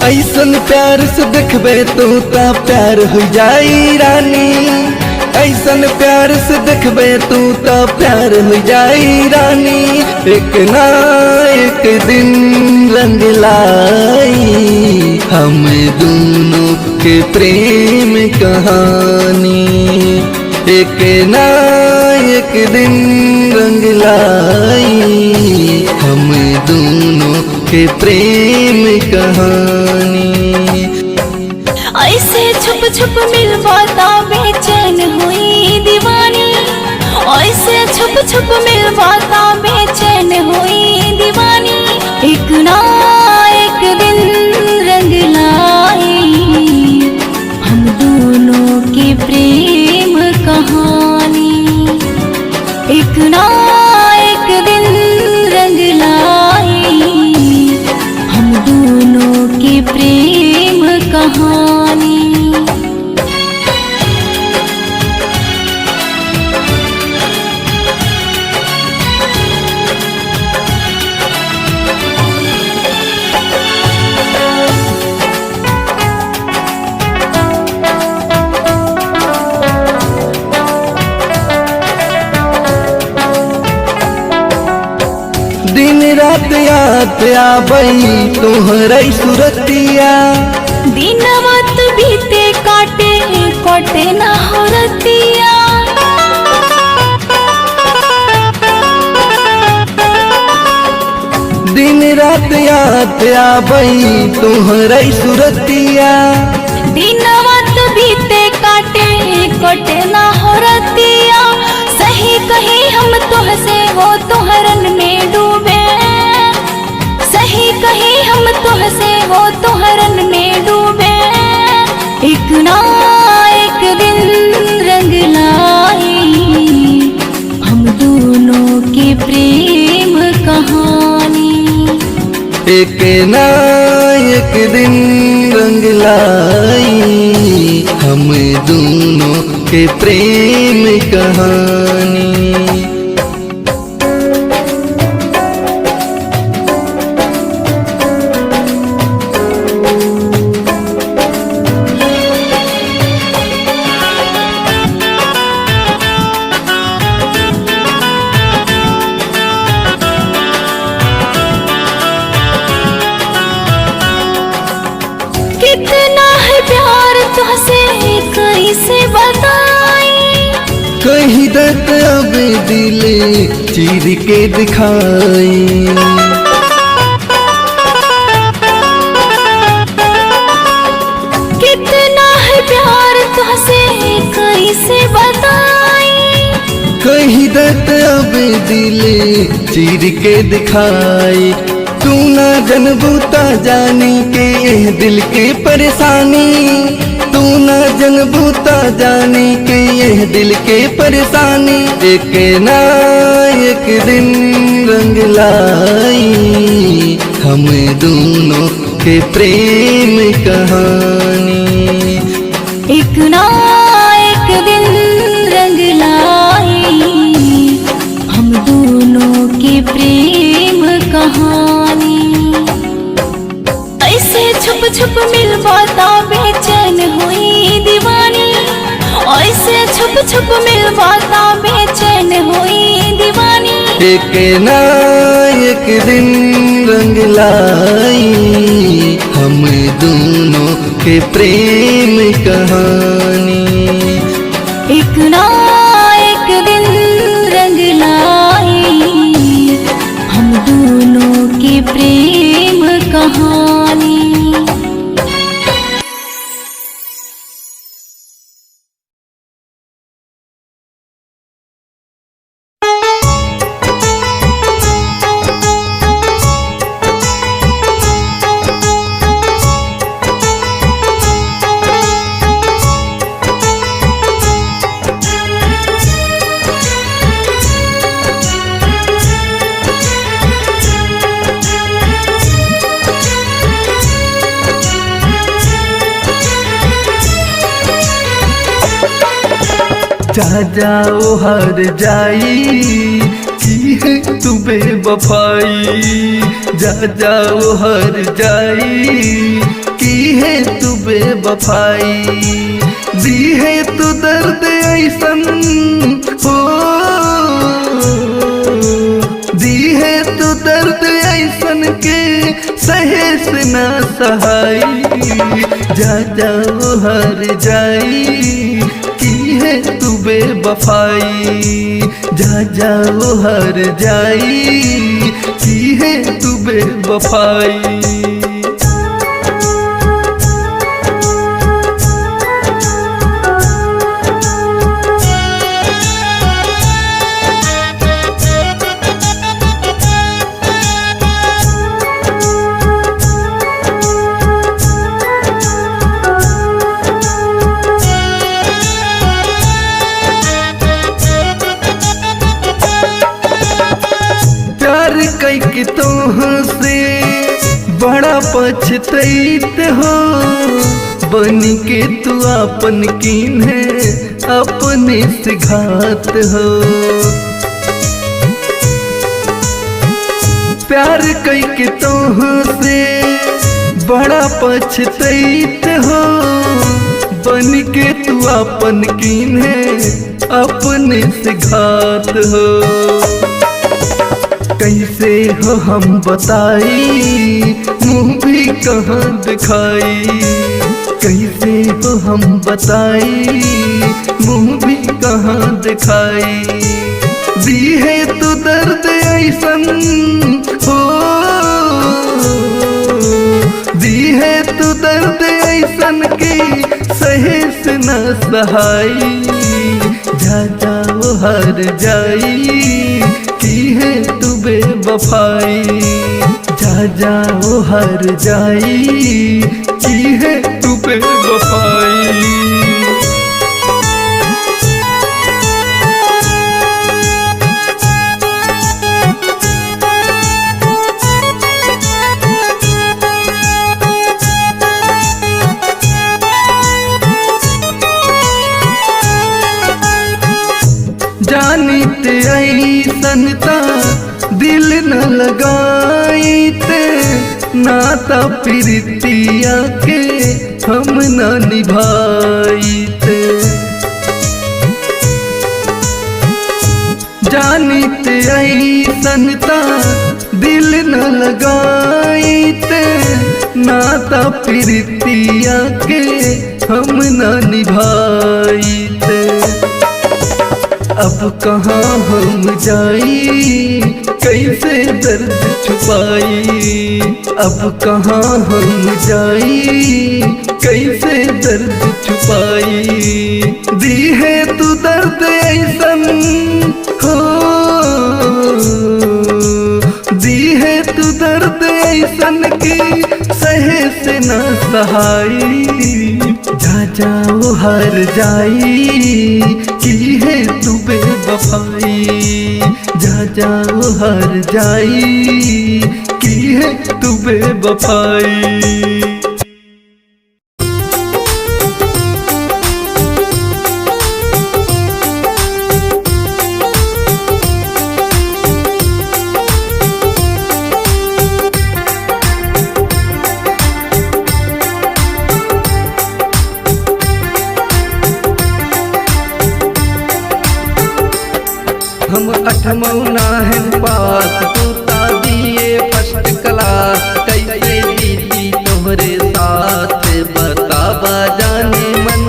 ऐसन प्यार से देखबे तो ता प्यार हो जाई रानी। ऐसन प्यार से देखबे तो ता प्यार हो जाई रानी। एक ना एक दिन रंग लाई हम दोनों के प्रेम कहानी। एक ना एक दिन रंग लाई हम दोनों के प्रेम कहानी। ऐसे छुप छुप मिलवाता बेचैन हुई दीवानी। ऐसे छुप छुप मिलवाता बेचैन हुई दीवानी। एक ना एक दिन रंग लाई हम दोनों के प्रेम कहानी। एक ना एक दिन रंग लाई हम दोनों के प्रेम कहानी। दिन रात याद आबई तोहरा सुरतिया। दिन रात बीते काटे कटे ना हो रतिया। दिन रात याद आबई तोहरा सुरतिया। दिन रात बीते काटे कटे ना हो रतिया। सही कही हम तुहसे हो तुहरन में डूबे। सही कही हम तुहसे हो तुहरन में डूबे। एक ना एक दिन रंग लाई हम दोनों के प्रेम कहानी। एक ना एक दिन रंग लाई हम दोनों के प्रेम कहानी। कितना है प्यार तुझसे कैसे बताई। कहीं दर्द अब दिल चीर के दिखाई। कितना है प्यार तुझसे कैसे बताई। कहीं दर्द अब दिल चीर के दिखाई। तू ना जनबूता जानी के ये दिल के परेशानी। तू ना जनबूता जानी के ये दिल के परेशानी। एक ना एक दिन रंग लाई हम दोनों के प्रेम कहानी। एक ना एक दिन रंग लाई हम दोनों के प्रेम कहानी। ऐसे छुप छुप मिलवाता बेचैन हुई दीवानी। ऐसे छुप छुप मिलवाता बेचैन हुई दीवानी। एक ना एक दिन रंग लाई हम दोनों के प्रेम कहानी। एक ना एक दिन रंग लाई हम दोनों के प्रेम कहानी। जा जाओ हर जाई तू बेवफाई। जा जाओ हर जाई दी है तू बेवफाई, दी है तू दर्द ऐसन हो, दी है तू दर्द ऐसन के सहे से ना सहाई। जा जाओ हर जाई की है तू बेवफाई, जा जाओ हर जाई की है तू बेवफाई। कैके तुहसे बड़ा पछतैत हो, बन के तू अपन कीन है अपने से घात हो। प्यार कैके तुहसे बड़ा पछतैत हो, बन के तू अपन कीन है अपने से घात हो। कैसे हो हम बताई मुँह भी कहाँ दिखाई, कैसे हो हम बताई मुँह भी कहाँ दिखाई। दी है तू दर्द ऐसन हो, दी है तू दर्द ऐसन के सहे से न सहाई। जा जाओ हर जाई की है तू बेवफाई, जा जाओ हर जाई की है तू बेवफाई। जानित ऐसन ता दिल न लगाईत, नाता प्रीतिया के हम न निभाईत। जानित ऐसन ता दिल न लगाईत, नाता प्रीतिया के हम न निभाईत। अब कहाँ हम जाई कैसे दर्द छुपाई, अब कहाँ हम जाई कैसे दर्द छुपाई। दी है तू दर्द ऐसन हो, दी है तू दर्द ऐसन की सहे से न सहाई। जा जाओ हर जाई की है तू बेवफाई, जा जाओ हर जाई की है तू बेवफाई। हम अठमौना है पास, तू ता दिए फर्स्ट क्लास। कैसे बीती तोहरे साथ बतावा जाने मन।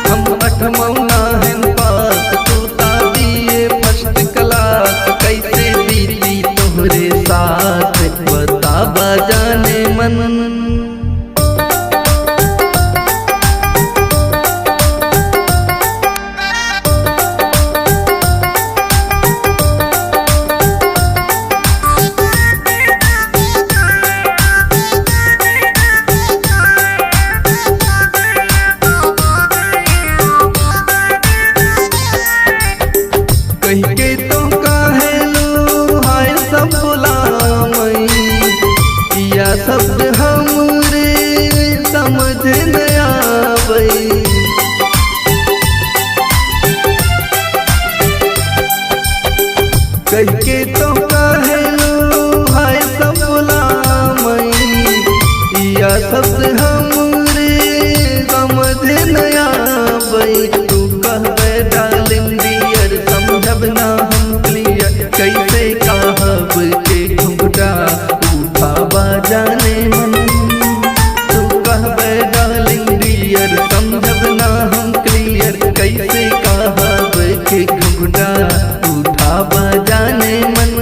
हम अठमौना है पास, तू ता दिए फर्स्ट क्लास। कैसे बीती तोहरे साथ बतावा जाने मन। कहके तो काहे लो हाय सब बुलामई, या शब्द हमरे समझ न आवई। कहके तो काहे लो हाय सब बुलामई, या शब्द हम कहब के घुघुटा उठावा जाने मन।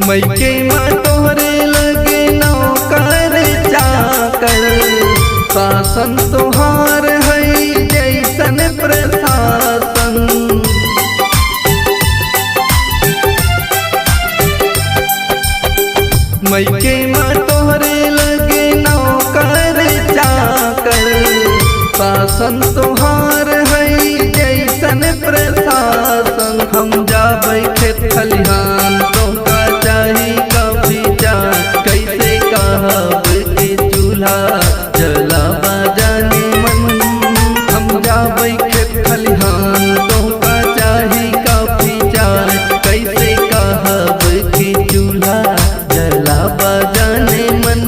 मैके माँ तोहरे लगे नौकर चाकर, शासन तोहार है जैसन प्रशासन। मैके माँ तोहरे लगे नौकर चाकर, शासन तोहार है जैसन प्रशासन। हम जाबै खेत खलिहान तोहका चाही काफी चाह, कैसे कहब के चूल्हा जलावा जाने मन। हम जाबै खेत खलिहान तोहका चाही काफी चाह, कैसे कहब के चूल्हा जलावा जाने मन।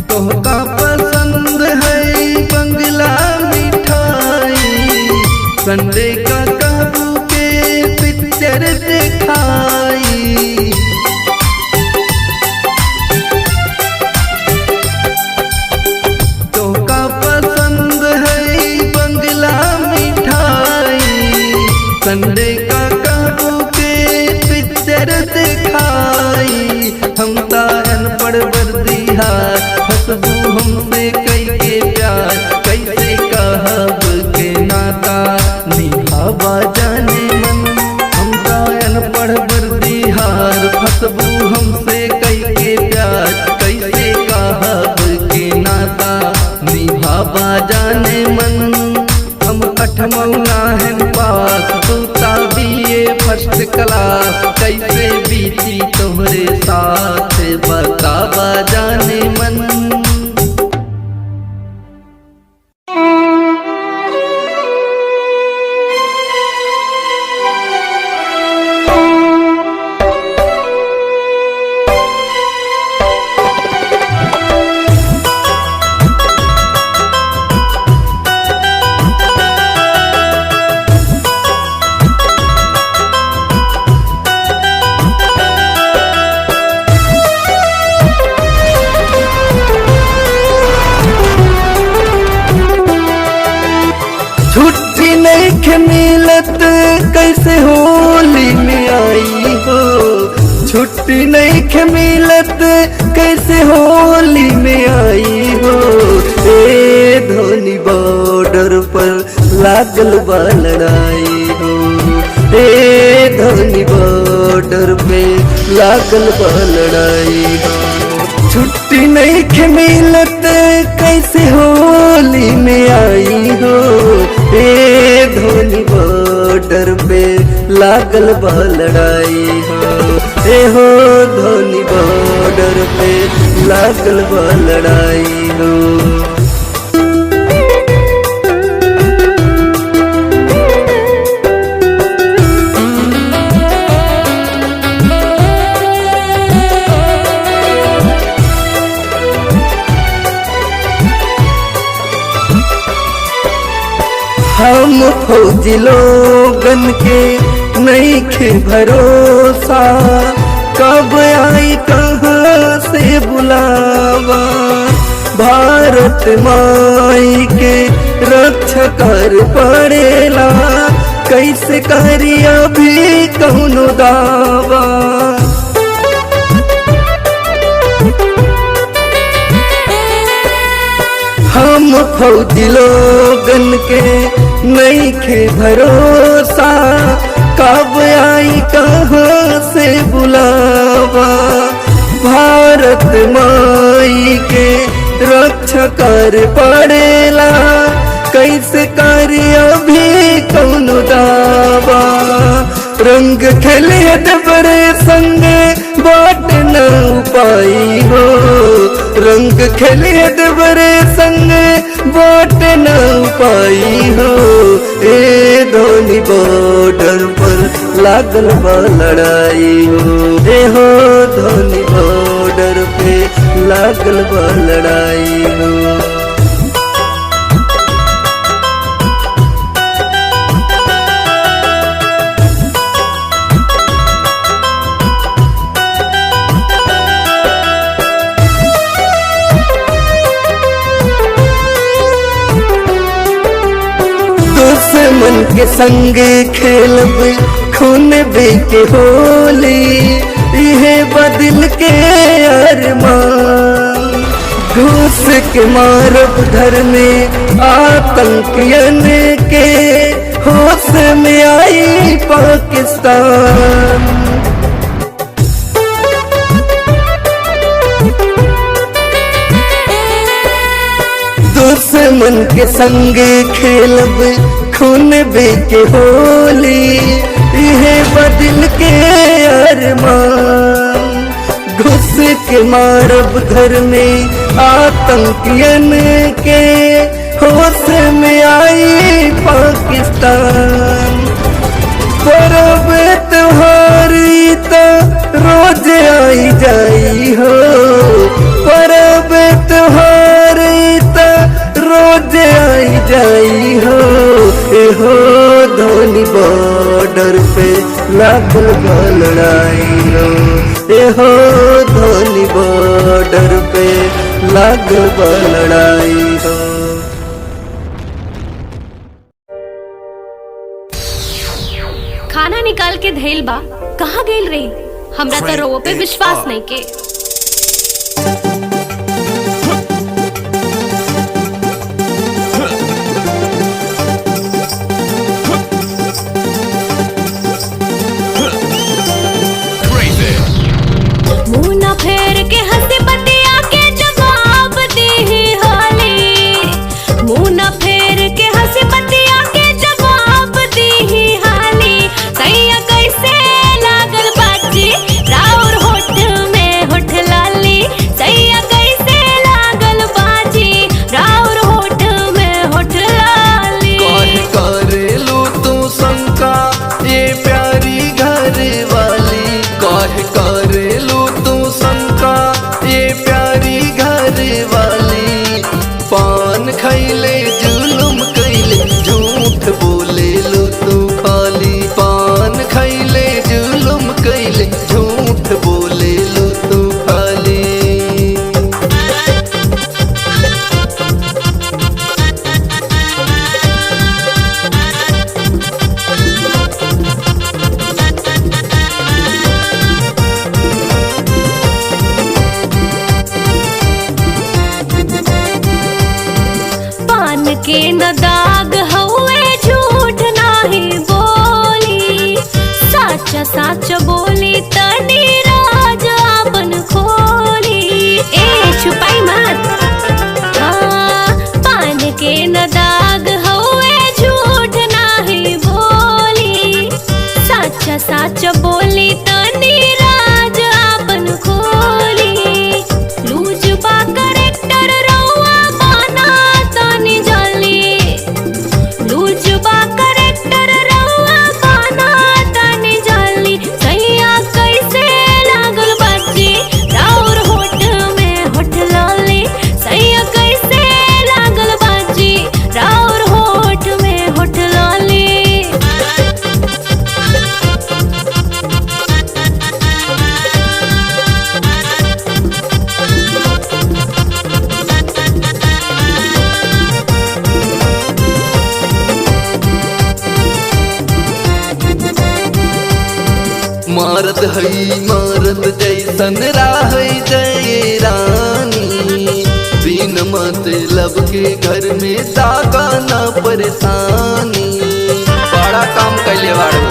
तोहका पसंद है बंगला मिठाई, संडे का कहबू के पिक्चर दिखाई। तोहका पसंद है बंगला मिठाई, संडे का कहबू के पिक्चर दिखाई। हम तारन पढ़ बर्दिहार फसबू हमसे कई के प्यार, कैसे कहब के नाता निभावा जाने मन। हम गायन पढ़ बर्दिहार फसबू हमसे कई के प्यार, कैसे कहब के नाता निभावा जाने मन। हम 8वां है पास तूता BA फर्स्ट क्लास, कैसे बीती तोहरे साथ बतावा जाने मन। छुट्टी नहीं मिलत कैसे होली में आई हो, छुट्टी नहीं मिलत कैसे होली में आई हो। ए धोनी बॉर्डर पर लागल बा लड़ाई हो, ए धोनी बॉर्डर पे लागल बा लड़ाई हो। छुट्टी नहीं मिलत कैसे होली में आई हो, ए धोनी बॉर्डर पे लागल बा लड़ाई हो। ए हो धोनी बॉर्डर पे लागल बा लड़ाई हो। हम फौजी लोगन के नहीं खे भरोसा, कब आई कहाँ से बुलावा। भारत माई के रक्षा कर पड़ेला, कैसे करी अभी कौनो दावा। हम फौजी लोगन के नहीं खे भरोसा, कब आई कहाँ से बुलावा। भारत माई के रक्षा कर पड़ेला, कैसे करी अभी कौनो दावा। रंग खेले डबरे संगे बाट न पाई हो, रंग खेले डबरे संगे बाट न पाई हो। ए धोनी बॉर्डर पर लागल बा लड़ाई हो, ए हो धोनी बॉर्डर पे लागल बा लड़ाई हो। दुश्मन के संगे खेलब खून बेके होली, इहे बदल के अरमान। घूस के मारब घर में आतंकियन के, होश में आई पाकिस्तान। दुश्मन के संगे खेलब खून बेके होली, इहे बदल के अरमान। घुस के मारब घर में आतंकियन के, होश में आई पाकिस्तान। परब त्योहार तो रोज आई जाई हो, परब त्योहार रोज आई जाई हो। ए हो धोनी बॉर्डर पे लागल बा लड़ाई हो, ए हो धोनी बॉर्डर पे लागल बा लड़ाई हो। खाना निकाल के धैल बा, कहाँ गेल रही? हमरा तो रोवो पे विश्वास नहीं के। मुंह फेर के हंसी बतिया के जवाब दी हाली, मुंह फेर के हंसी बतिया के जवाब दी हाली। सैया कैसे लागल बाजी राउर होठ में होठ लाली, सैया कैसे लागल बाजी राउर होठ में होठ लाली। काहे करेलू तू शंका ये प्यारी घर वाली, काहे करेलू तू शंका ये प्यारी घर वाली। पान खैले जुलुम कैले झूठ बोले लो तू खाली, पान खैले जुलुम कैले झूठ बोले लो तू खाली। पान के न दाग हवे झूठ नाही बोली, सच सच बोली तनी राज अपन खोली। ए छुपाई मत। हाँ, पान के न दाग हवे झूठ नाही बोली, सच सच बोली तनी राज अपन खोली। लूज बा करेक्टर रउआ बना तनी जल्दी, लूज बा करेक्टर रउआ बना तनी जल्दी। सैया कैसे लागल बाजी राउर होठ में होठ लाली, सैया कैसे लागल बाजी राउर होठ में होठ लाली। मारत हई मारत जैसन राह जय रानी, बिन मतलब के घर में दागा न परेशानी। बड़ा काम कैले बाड़ू।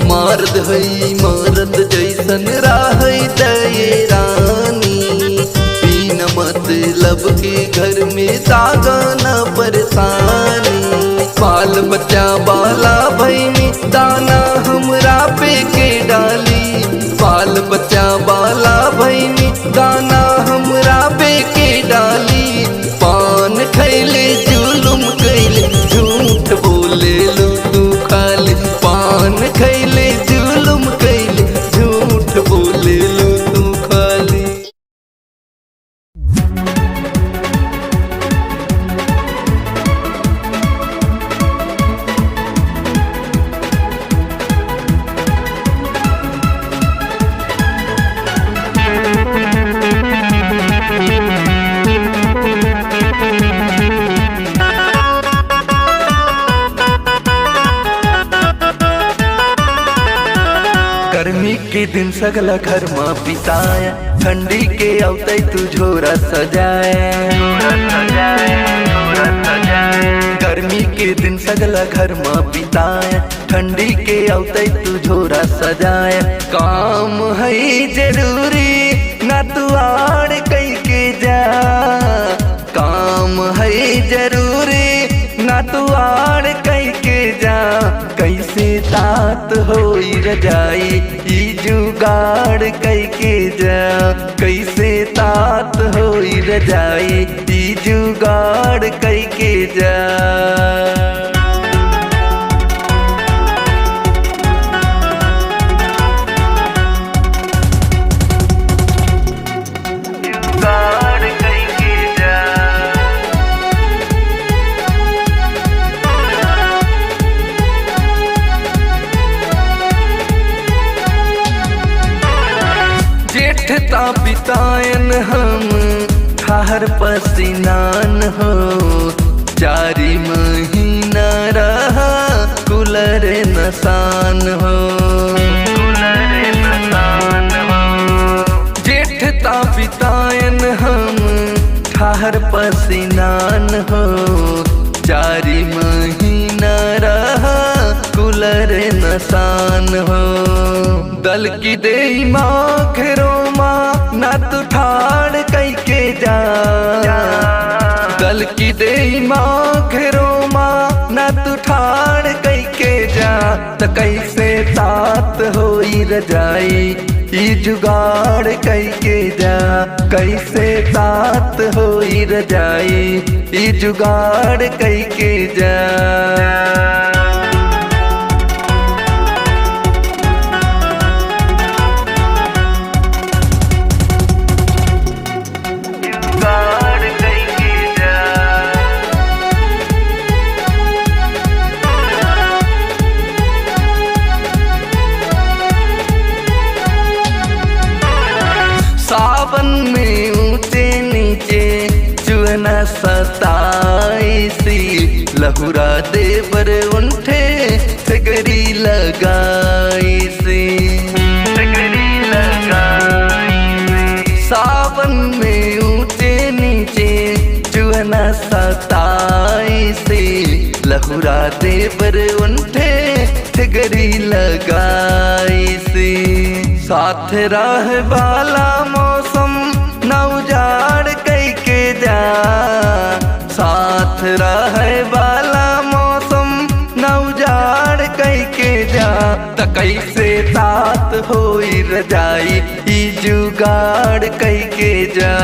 मारत हई मारत जैसन राह जय रानी, बिन मतलब के घर में दागा न परेशानी। बाल बच्चा बाला भैनी दाना गर्मी के दिन सगला घर में बिताया, ठंडी के औते तू झोरा सजाया। गर्मी के दिन सगला घर में बिताया, ठंडी के औते तू झोरा सजाया। काम है जरूरी ना तू आड़ कई के जा, काम है जरूरी ना तू आड़ कई के जा। कैसे तात होई रजाई ई जुगाड़ कई के जा, कैसे तात होई रजाई ई जुगाड़ कई के जा। जेठता बितायन हम ठहर पसीनान हो, 4 महीना रहा कुलर नसान हो। जेठता बितायन हम ठहर पसीनान हो, 4 महीना रहा कुलर नसान हो। दल की दे माखरो माँ ना तू ठाड़ कई के जा, दल की दे माखरो माँ ना तू ठाड़ कई के जा। त कैसे तात होई रजाई ई जुगाड़ कई के जा, कैसे तात होई रजाई ई जुगाड़ कई के जा। सावन में ऊंचे नीचे चुना सताईसी, लहुरा देवर उठे सगरी लगाईसी। सावन में ऊंचे नीचे चुना सताईसी, लहुरा देवर उठे सगरी लगाईसी। साथ रह वाला मौसम न उजाड़ कई के जा, साथ रह वाला मौसम न उजाड़ कई के जा। त कैसे तात होई रजाई ई जुगाड़ कई के जा,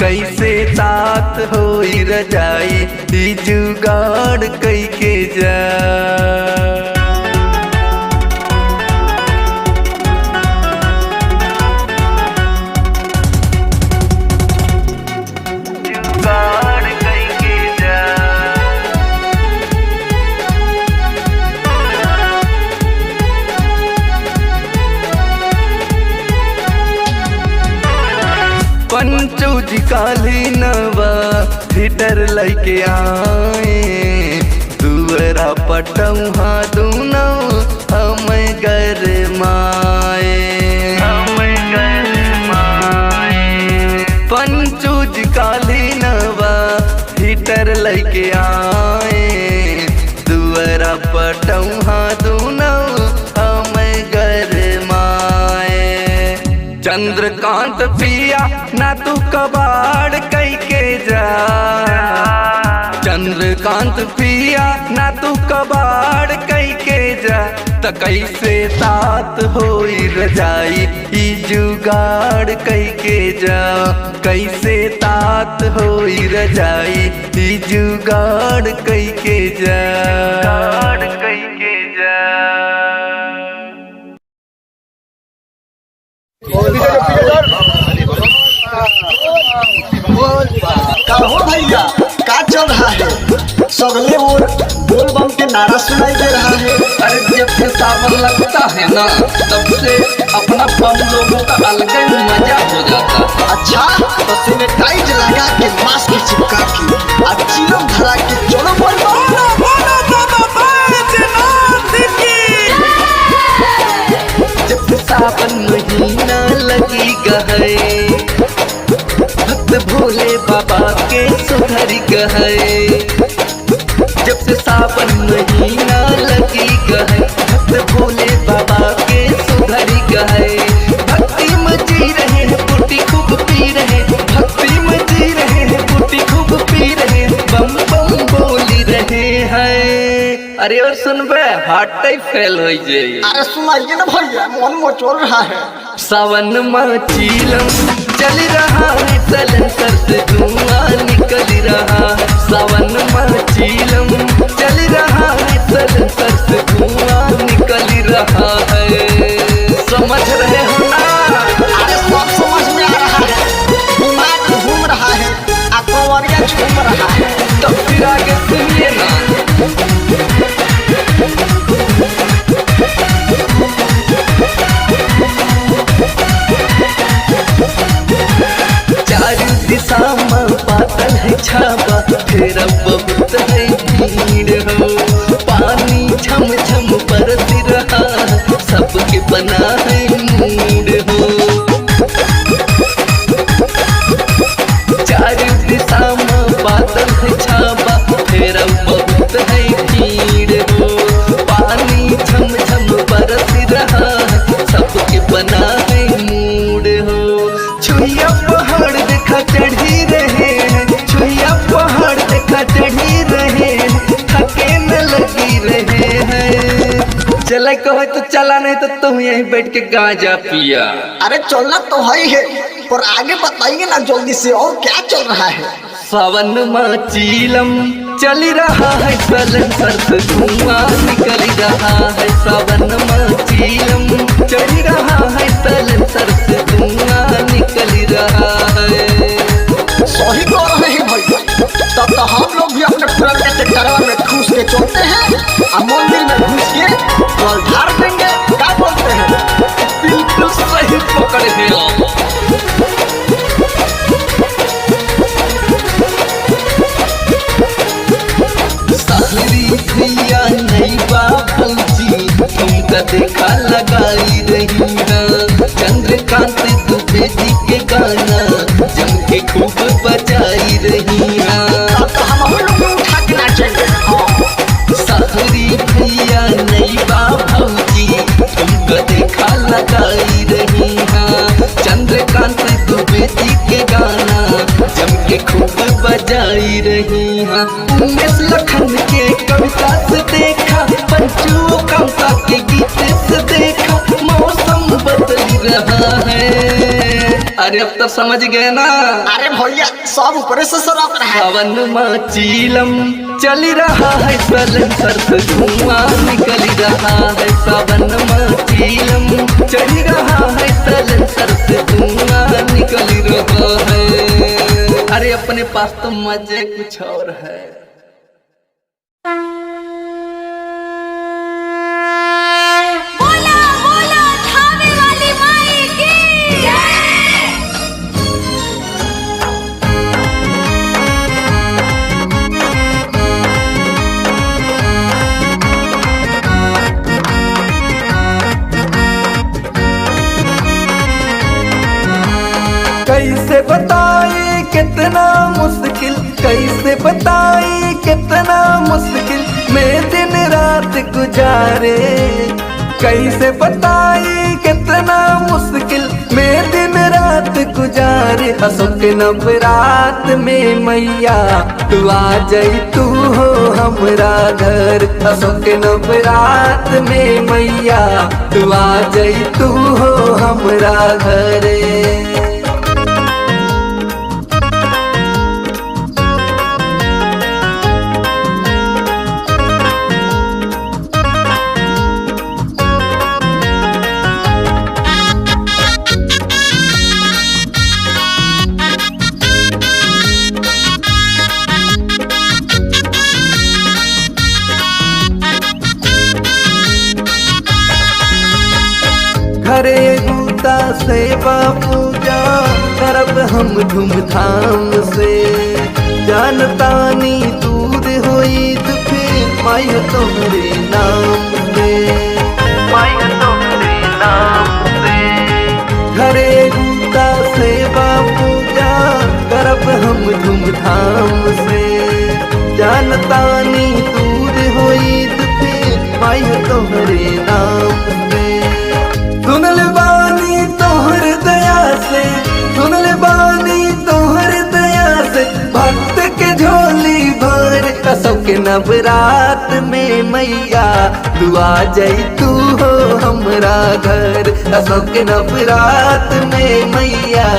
कैसे तात होई रजाई ई जुगाड़ कई के जा। पंचू जी काली नवा हिटर लैके आए, दुअरा पटौहा दूनो हम घर माए। पंचू जी काली नवा हिटर लैके आए, दुअरा पटौहा दूनो हम घर माए। चंद्रकांत पिया ना तू कबाड़ कई के जा, चंद्रकांत पिया ना तू कबाड़ कई के जा। त कैसे तात होई रजाई ई जुगाड़ कई के जा, कैसे तात होई रजाई ई जुगाड़ कई के जा। कहो भैया का चल रहा है? सगले और बोल बम के नारा सुनाई दे रहा है। अरे जब से सावन लगता है ना, तब से अपना बम लोगों का अलग ही मजा हो जाता। अच्छा तो सैनिटाइज लगा के मास्क चिपका के और चिलम धरा के चलो बोल जब से कहे, भक्त भोले बाबा के सुधरी कहे। जब से सावन महीना लगी कहे, भक्त भोले बाबा के सुधरी कहे। भक्ति में जी रहे हैं बूटी खूब पी रहे, भक्ति में जी रहे हैं बूटी खूब पी रहे, बम बम बोली रहे हैं। अरे और सुनबे हार्ट फेल हो जाए। अरे सुनाइए ना भैया, मन मचोल रहा है। सावन में चीलम चल रहा है, सलेंसर से धुआं निकल रहा। सावन में चीलम चल रहा है, सलेंसर से धुआं निकल रहा है। समझ रहे हो ना? अरे सब समझ में आ रहा है, दिमाग घूम रहा है, अकवरिया झूम रहा है। तो फिर आगे सुनिए ना। चारों दिशा में बादल है छावा, फिर बहुत है भीड़ हो। पानी झम झम बरस रहा, सबके बना है मूड हो। चारों दिशा में बादल है छावा, फिर बहुत है भीड़ हो। पानी झम झम बरस रहा, सबके बना है मूड हो। छुइया पहाड़ देखा चढ़ी रहे हैं, छुइया पहाड़ देखा चढ़ी रहे हैं, थके न लगी रहे हैं। चला कहो तो चला, नहीं तो तुम यहीं बैठ के गांजा पिया। अरे चलना तो है ही है, पर आगे बताइए ना जल्दी से, और क्या चल रहा है? सावन में चीलम चल रहा है, सलेंसर से धुआं निकल रहा है। सावन में चीलम चल रहा है, सलेंसर से धुआं निकल रहा है। सही कह रहे हैं भैया। तब तो हम लोग भी अपने पुराने ट्रैक्टरवा में घुस के चलते हैं और मंदिर में घुस के जल ढार देंगे। क्या बोलते हैं? बिल्कुल सही पकड़ गया। साहरी भैया नहीं बा भौजी, तुमका देखा लगाई रही है। चंद्रकांत दुबे जी के गाना जम के खूब बजाई रही है। अब तो हम लोग उठा के नाचेंगे। साहरी भैया नहीं बा भौजी, तुमका देखा लगाई रही है। चंद्रकांत दुबे जी के गाना जम के खूब बजाई रही है। उमेश लखन के कविता से देखा, पंचू कविता के गीत से देखा, मौसम बदल रहा है। अरे अब तो समझ गए ना? अरे भैया सब ऊपर से सरक रहा है। सावन में चीलम चल रहा है, सलेंसर से धुआं निकल रहा है। सावन में चीलम चल रहा है, सलेंसर से धुआं निकल रहा है। अरे अपने पास तो मजे कुछ और है। बोला बोला थावे वाली माई की जय। कैसे बताए कितना मुश्किल, कैसे बताए कितना मुश्किल में दिन रात गुजारे। कैसे बताए कितना मुश्किल में दिन रात गुजारे। अशोक नवरात में मैया तू आ जाई, तू हो हमरा घर। अशोक नवरात में मैया तू आ जाई, तू हो हमरा घरे। घरे गूता सेवा पूजा करब हम धूमधाम से। जानतानी दूर होई तो फिर माई तोहरे नाम से, माई तोहरे नाम से। घरे गूता नाम से। जानतानी दूर होई दुखी माई तोहरे नाम से। सुनल बानी तोहर दया से, सुनल बानी तोहर दया से, भक्त के झोली भर कसम के नवरात में मैया तू आ जाई तू हो हमरा घर। कसम के नवरात में मैया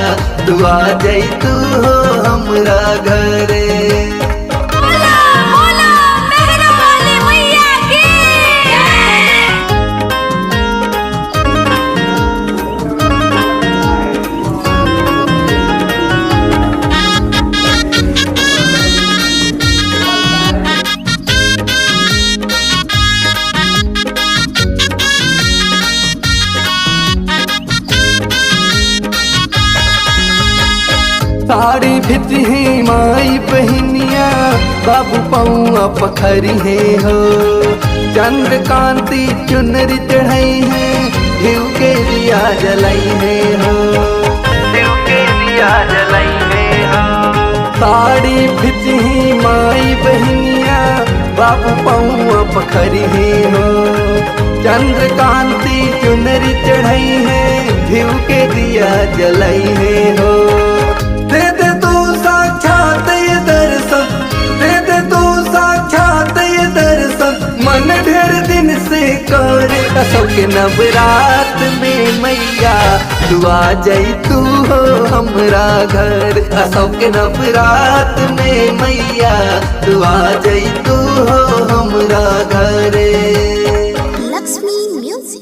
तू आ जाई तू हो हमरा घर। बोला बोला मेहरा वाली मैया की। साड़ी भिजही माई बहनिया बाबू पौआ पखरी है हो। चंद्रकांति चुनरी चढ़ाई है, घिउ के दिया जलाई है हो, घिउ के दिया जलाई है हो। साड़ी भिजही माई बहनिया बाबू पौआ पखरी है हो। चंद्रकांति चुनरी चढ़ाई है, घिउ के दिया जलाई है हो। दे दे तू साक्षात ये दर्शन, दे दे तू साक्षात ये दर्शन, मन ढेर दिन से करे। कसम के नवरात में मैया तू आ जाई तू हो हमरा घर। कसम के नवरात में मैया तू आ जाई तू हो हमरा घर। लक्ष्मी म्यूजिक।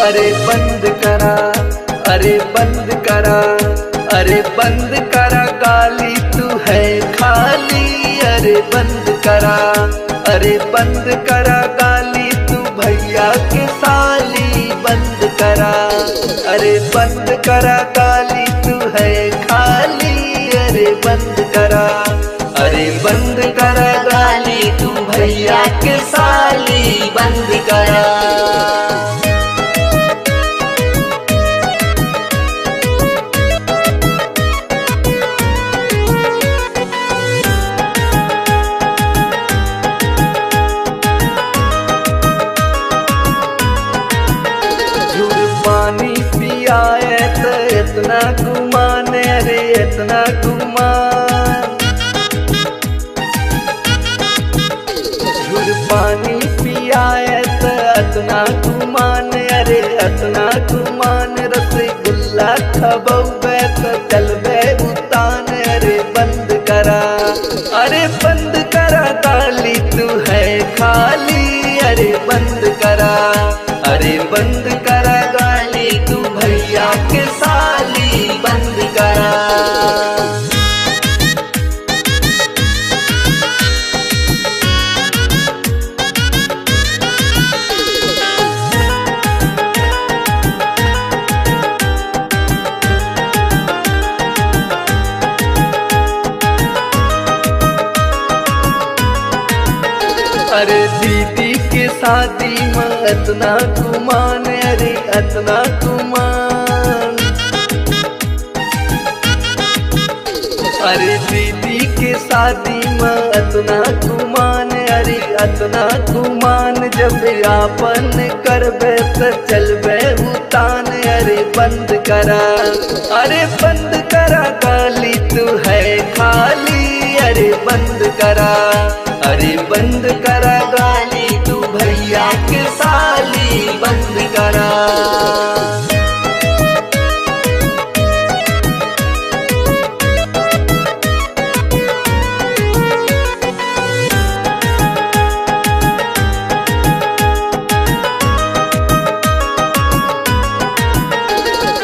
अरे बंद करा, अरे बंद करा, अरे बंद करा गाली तू है खाली। अरे बंद करा, अरे बंद करा गाली तू भैया के साली। बंद करा, अरे बंद करा गाली तू है खाली। अरे बंद करा, अरे बंद करा गाली तू भैया के साली। बंद करा। पानी पियाए तो इतना गुमान, अरे इतना गुमान। झुर पानी पियाए तो इतना गुमान, अरे इतना गुमान। रसगुल्ला खबौबे तो चलबे उतान। अरे बंद करा, अरे बंद करा गाली तू है खाली। अरे बंद करा, अरे बंद करा गाली तू भैया के साली। बंद करा। अरे दीदी के शादी में इतना गुमान, अरे इतना गुमान। अरे दीदी के शादी में इतना गुमान, अरे इतना गुमान। जब आपन करबे तो चलबे उतान। अरे बंद करा, अरे बंद करा गाली तू है खाली। अरे बंद करा, अरे बंद करा गाली तू भैया के साली। बंद करा।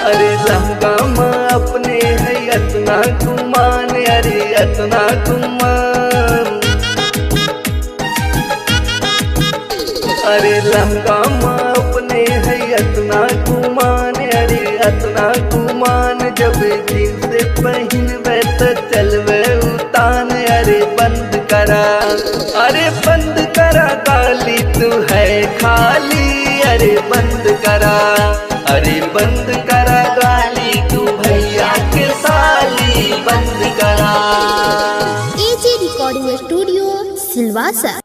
अरे लहंगा में अपने है इतना गुमान। अरे इतना गुमान। अरे लहंगा में अपने अरे बंद करा, अरे बंद करा गाली तू भैया के साली बंद करा। AJ Recording Studio, Silvassa।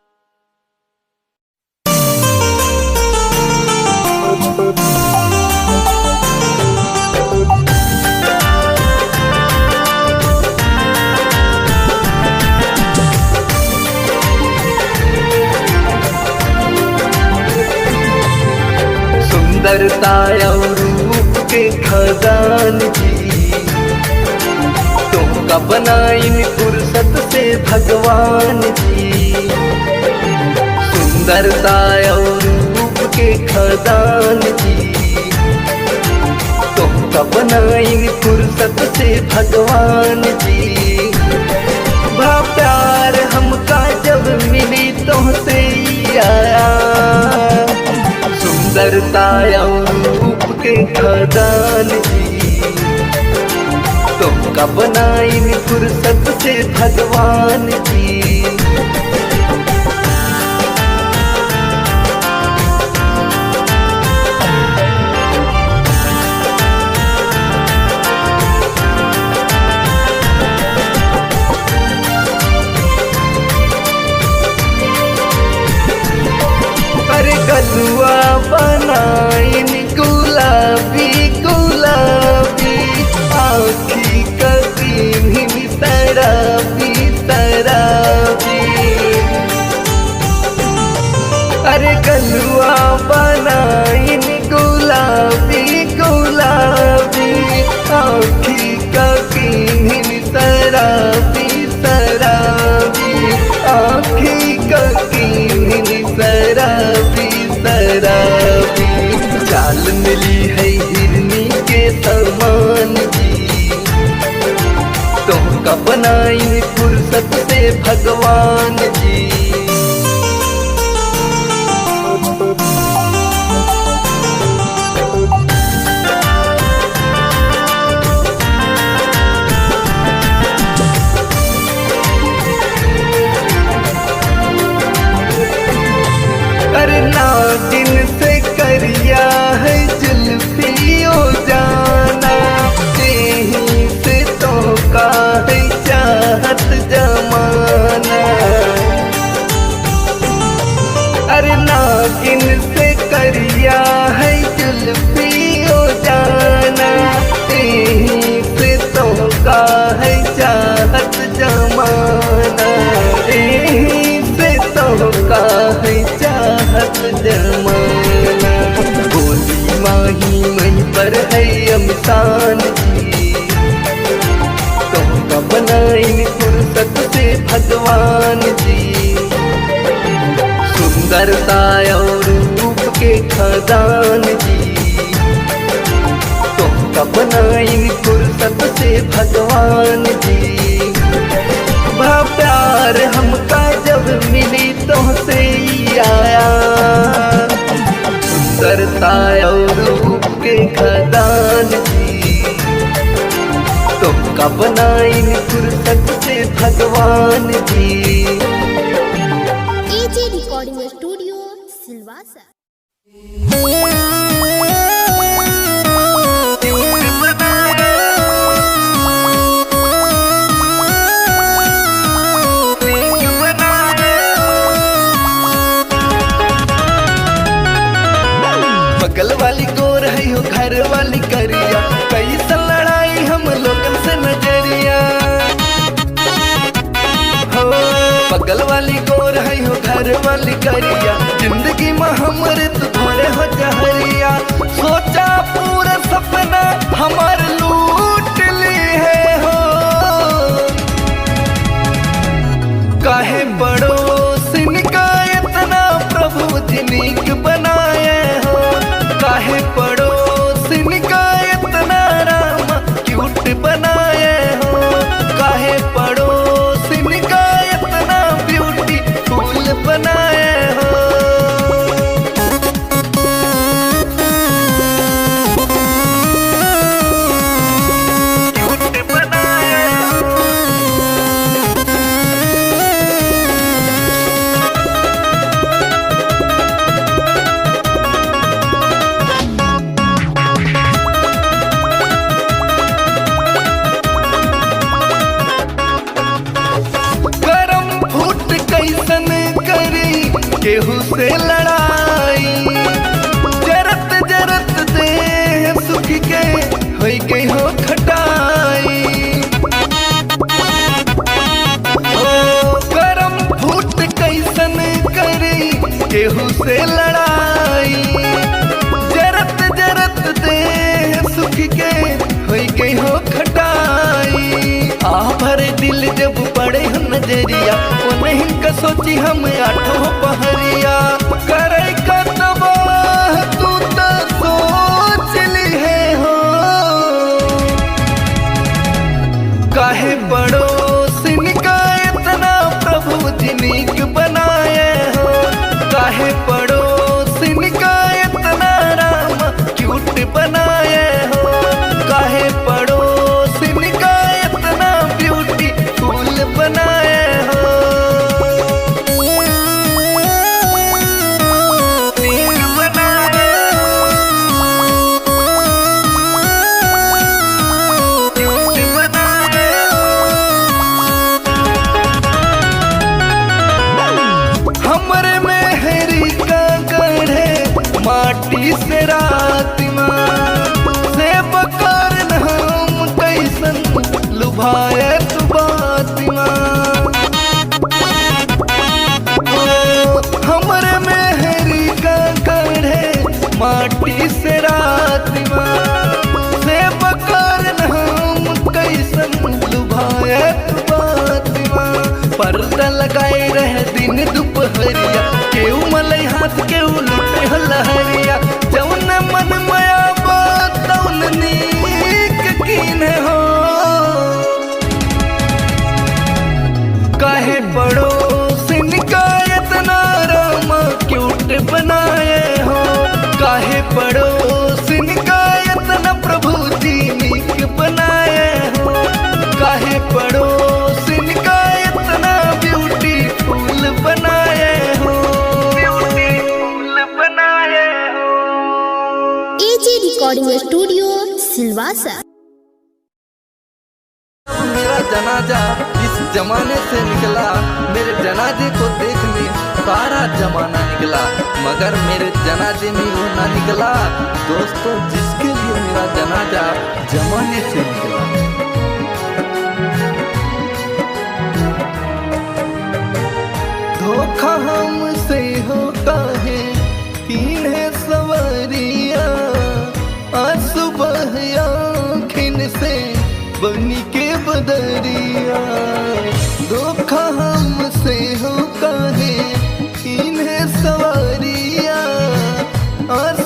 सुंदरता और रूप के खजान जी तुमका बनाइन फुर्सत से भगवान जी। सुंदरता और रूप के खजान जी तुमका बनाइन फुर्सत से भगवान जी। भा प्यार हमका जब मिली तुमसे आया, सुंदरता और रूप के खजान जी तुमका बनाइन फुर्सत से भगवान जी। अरे गलुआ बनाइन गुलाबी गुलाबी, आँखी कभी शराबी शराबी। अरे गलुआ बनाइन गुलाबी गुलाबी, आँखी कभी शराबी शराबी, आँखी कभी शराबी शराबी। चाल मिली है हिरनी के समान जी तुमका बनाई फुर्सत से भगवान जी। अरे नागिन से करिया है जुल्फियो जाना, यहीं से तो का है चाहत जमाना। अरे नागिन से करिया है जुल्फियो जाना, यहीं से तो का है चाहत जमाना, यहीं से तो का है चाहत जमाना। गोली माही मही पर है अमसान जी तुमका बनाइन फुर्सत से भगवान जी। सुंदरता और रूप के खजान जी तुमका बनाइन फुर्सत से भगवान जी। भा प्यार हमका जब मिली तुमसे आया, सुंदरता और रूप के खजान जी तुमका बनाइन फुर्सत से भगवान जी। AJ Recording Studio, Silvassa। बगल वाली गोर है हो घर वाली करिया, कैसा लड़ाई हम लोगन से नजरिया हो। बगल वाली गोर है हो घर वाली करिया, जिंदगी में हमरे तू थोड़े हो जहरिया। सोचा पूरा सपना हमार लूट ली है हो, काहे पड़ोसिन का इतना प्रभु जिनिक बनाए हो, काहे पड़ोसिन का इतना राम क्यूट बनाए हो, काहे पड़ोसिन का इतना ब्यूटी फूल बनाए हो। केहू से लड़ाई, जरत जरत दे सुख के होई गई हो खटाई। ओ करम फूट कैसन करी केहू से लड़ाई, जरत जरत दे सुख के होई गई हो खटाई। आ भरे दिल जब पड़े हम नजरिया, वो नहीं का सोची हम आठों पहरिया। करे का तबाह तू तो सोच ली है हो, काहे पड़ोसिन का इतना प्रभु जी नीक बनाए हो, काहे पड़ोसिन का इतना राम क्यूट बनाए हो, काहे पड़ोसिन का इतना ब्यूटीफुल बनाए हो। नीक बनाए हो, क्यूट बनाए हो। हमरे मेहरी का गढ़े माटी से रात से बकर हम कैसन लुभाए तू बातिमा। हमरे मेहरी का गढ़े माटी से रात से बकर हम कैसन लुभाए तू बातिमा। पर्दा लगाए रहे दिन दोपहरिया, केहू मलई हाथ केहू लुटे लहरिया। जौन मन माया बात तौन नीक कीन हो, काहे पड़ोसिन का इतना राम क्यूट बनाए हो, काहे पड़ोसिन का इतना प्रभु जी नीक बनाए हो, काहे पड़ोसिन का इतना ब्यूटीफुल बनाए हो, ब्यूटीफुल बनाए हो। AG recording studio Silvassa. मेरा जनाजा इस जमाने से निकला, मेरे जनाजे को देखने सारा जमाना निकला, मगर मेरे जनाजे में वो ना निकला दोस्तों जिसके लिए मेरा जनाजा जमाने से निकला। धोखा हमसे होता है इन्हें सवरिया, सुबह आँखिन से बनी के बदरिया। धोखा हमसे होता है इन्हें सवारिया,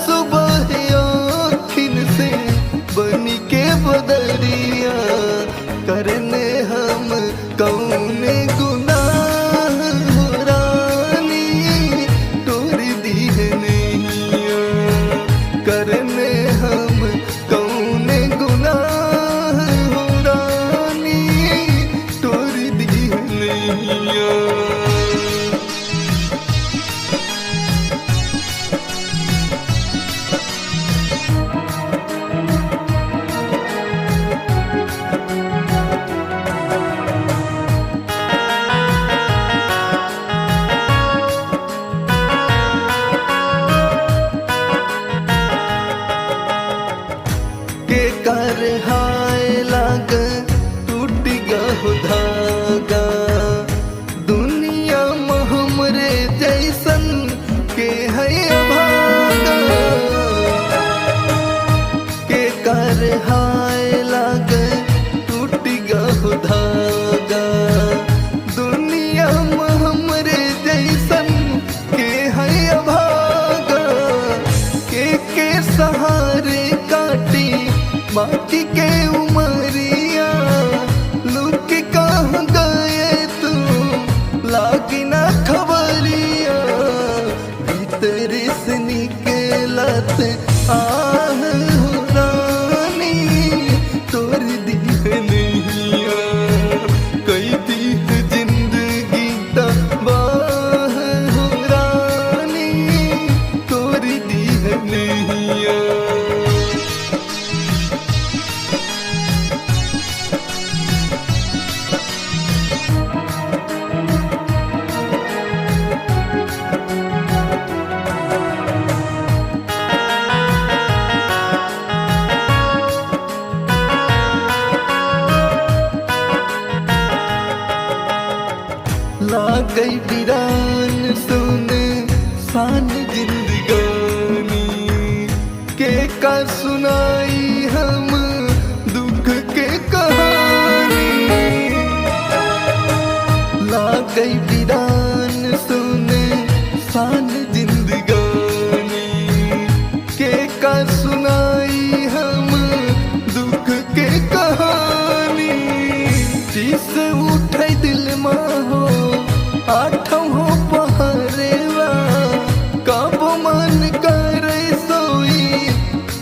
सुबह आँखिन से बनी के बदरिया। करने हम कौन गुनाह रानी तोड़ दी है नैया, करने हम कौन गुनाह रानी तोड़ दी है नैया। के कर हाय लाग टूट गहो धागा, दुनिया में हमरे जैसन के है भागा। के कर हाय लाग टूट गहो धागा, दुनिया में हमरे जैसन के है भागा। के सहारे काटी माटी के उमरिया, लुक कहाँ गए तू लागी ना खबरिया। भीतर से निकलत आह रानी तोड़ दी है नैया, कई दी है जिंदगी तबाह रानी तोड़ दी है नैया। ला गई वीरान सोने सान जिंदगानी के का सुनाई हम दुख के कहानी। ला गई वीरान सोने सान जिंदगानी के का सुनाई हम दुख के कहानी। जिस उठे दिल में हो आठों हो पहरेवा कब मन करे सोई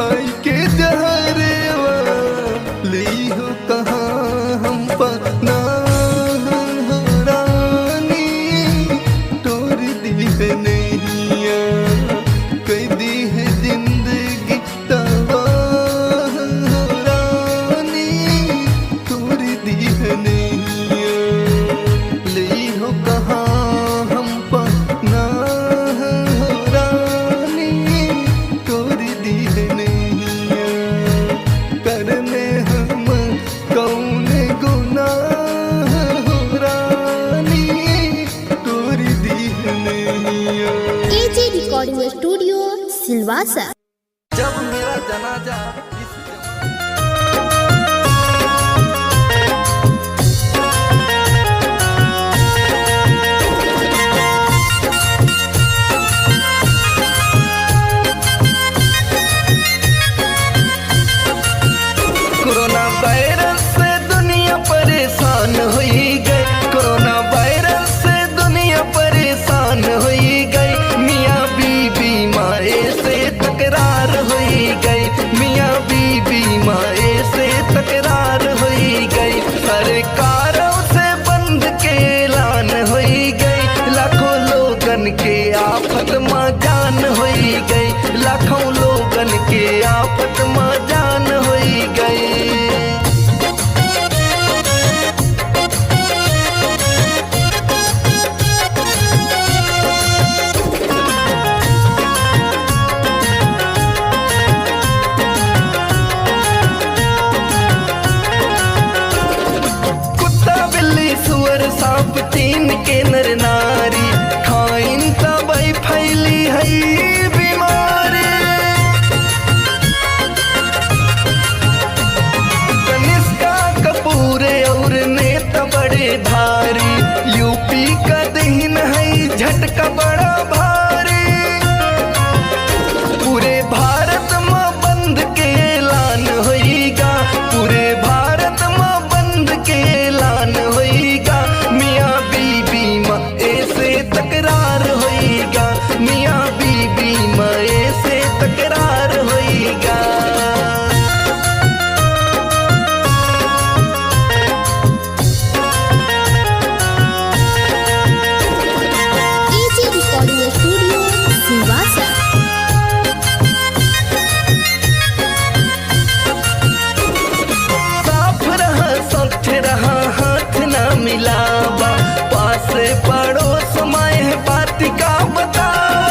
आई के जहरेवा। ली हो कहाँ हम पना रानी तोड़ दी है नैया कई दी है जिंदगी तबाह रानी तोड़ दी है नैया। ली हो कहाँ हम पना रानी तोड़ दी है नैया। करने हम कौन गुनाह रानी तोड़ दी है नैया। AG recording studio Silvassa. जब मेरा जनाजा कोरोना वायरस से दुनिया परेशान हुई गई। कोरोना वायरस से दुनिया परेशान हुई गई। मियाँ बीबी माए से तकरार हुई गई। मियाँ बीबी माए से तकरार हुई गई। सरकारों से बंद के ऐलान हुई गई। लाखों लोगन के आफत में जान हुई गई। लाखों लोगन के आफत में जान हुई गई। कुत्ता बिल्ली सुअर सांप तीन के नर नारी खाइन तबई फैली है बीमारी। कनिष्का कपूर और नेता बड़े भारी यूपी का दहीन है झटका बड़ा भारी। पूरे भारत में बंद के ऐलान होइगा। पूरे भारत में बंद के ऐलान होइगा। मियाँ बीबी माँ ऐसे तकरार होइगा। मियाँ बीबी माँ ऐसे तकरार होइगा। AG recording studio Silvassa. साफ रहा स्वच्छ रहा हाथ ना मिलावा। पास पड़ोस माए बात का बतावा।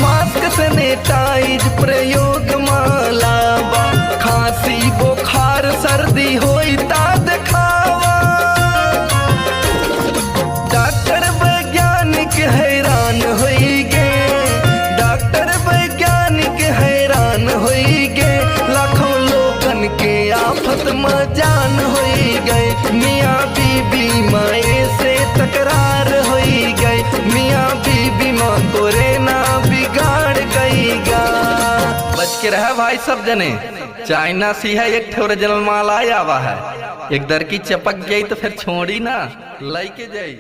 मास्क सैनिटाइज प्रयोग मालावा। खांसी बुखार सर्दी होई ता दिखावा। डॉक्टर वैज्ञानिक हैरान होई गे। डॉक्टर वैज्ञानिक हैरान होई गे। लाखों लोगन के आफत में जान होई गए। मियाँ बीबी माए से तकरार होई गई। मियाँ बीबी माँ तोरे ना बिगाड़ गईगा। बच के रहा भाई सब जने। चाइना सी है एक ठोर ओरिजिनल माल आया हुआ है। एक दर की चपक गई तो फिर छोड़ी ना लई के जाई।